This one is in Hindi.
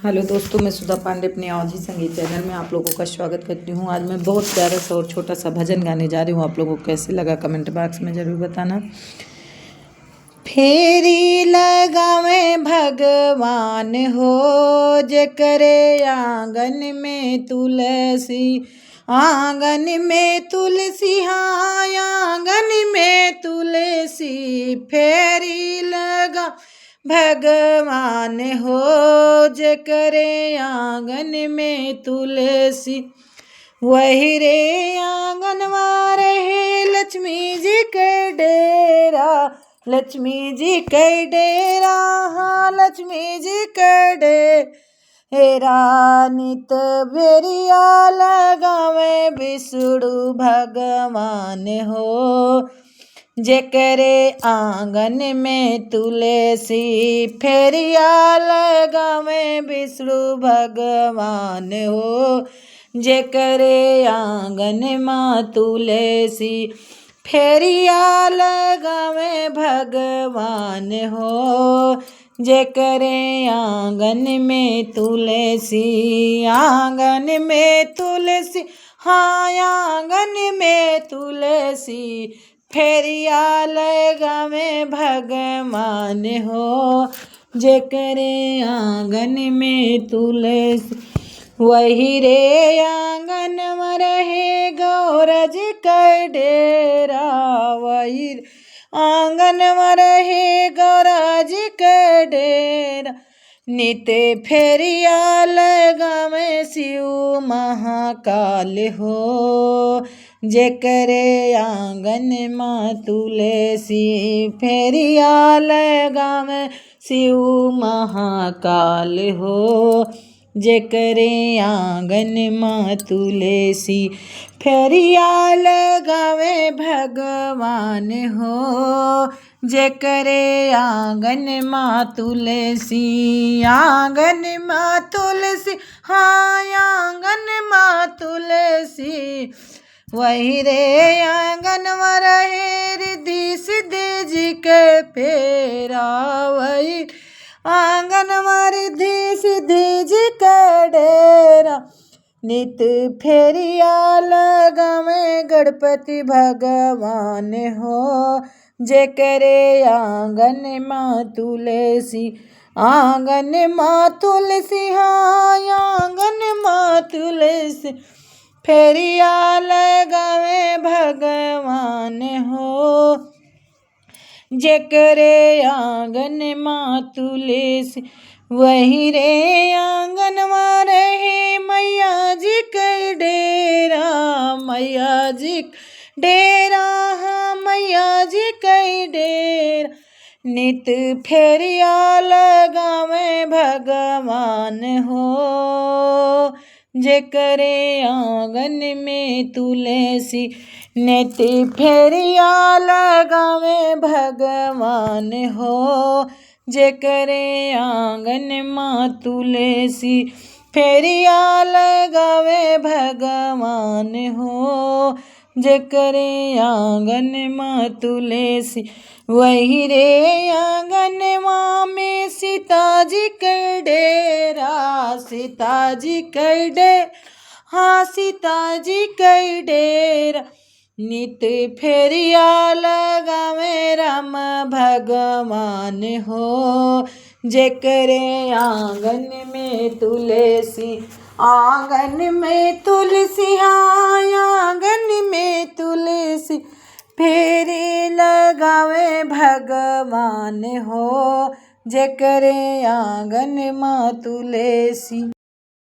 हेलो दोस्तों, मैं सुधा पांडे अपने आवाज़ी संगीत चैनल में आप लोगों का स्वागत करती हूँ। आज मैं बहुत प्यारा सा और छोटा सा भजन गाने जा रही हूँ। आप लोगों को कैसे लगा कमेंट बॉक्स में ज़रूर बताना। फेरी लगावे भगवान हो जे करे आंगन में तुलसी, आंगन में तुलसी, हाँ आंगन में तुलसी। फेरी लगा भगवान हो जे करे आंगन में तुलसी, वही रे आंगनवा रहे लक्ष्मी जी के डेरा, लक्ष्मी जी के डेरा, हाँ लक्ष्मी जी के डेरा। नित बेरिया लगावे विष्णु भगवान हो जे करे आंगन में तुलसी, फेरिया लगावे विष्णु भगवान हो जे करे आंगन में तुलसी, फेरिया लगावे भगवान हो जे करे आंगन में तुलसी, आंगन में तुलसी, हाँ आंगन में तुलसी। फेरिया लगावे भगवान हो जे करे आंगन में तुलसी, वही रे आंगन में रहे गौरज का डेरा, वही आंगन में रहे गौरज का डेरा। नित फेरिया लगावे शिव महाकाल हो जे करे आंगन में तुलसी, फेरिया लगावे शिव महाकाल हो जे करे आंगन में तुलसी, फेरिया लगावे भगवान हो जे करे आंगन में तुलसी, आंगन में तुलसी, हाँ आंगन में तुलसी। वही रे आंगन में रहे रिद्धि सिद्धि जी के फेरा, वही आंगन में रिद्धि सिद्धि जी के डेरा। नित फेरिया लगावे गणपति भगवान हो जे करे आंगन में तुलसी, आंगन में तुलसी, हाँ आंगन में तुलसी। फेरिया लगावे भगवान हो जे करे आंगन में तुलसी, वही रे आंगन में रहे मैया जी के डेरा, मैया जी डेरा, हाँ मैया जी के डेरा। नित फेरिया लगावे भगवान हो जे करे आंगन में तुलसी, नित फेरिया लगावे भगवान हो जे करे आंगन में तुलसी, फेरिया लगावे भगवान हो जे करे आंगन में तुलसी, वही रे आंगन में सीता जी के डेरा, सीता जी के डेरा, हाँ सीता जी के डेरा। नित फेरिया लगावे राम भगवान हो जे करे आंगन में तुलसी, आंगन में तुलसी, हाँ आंगन में तुलसी। फेरी लगावे भगवान हो जे करे आंगन में तुलसी।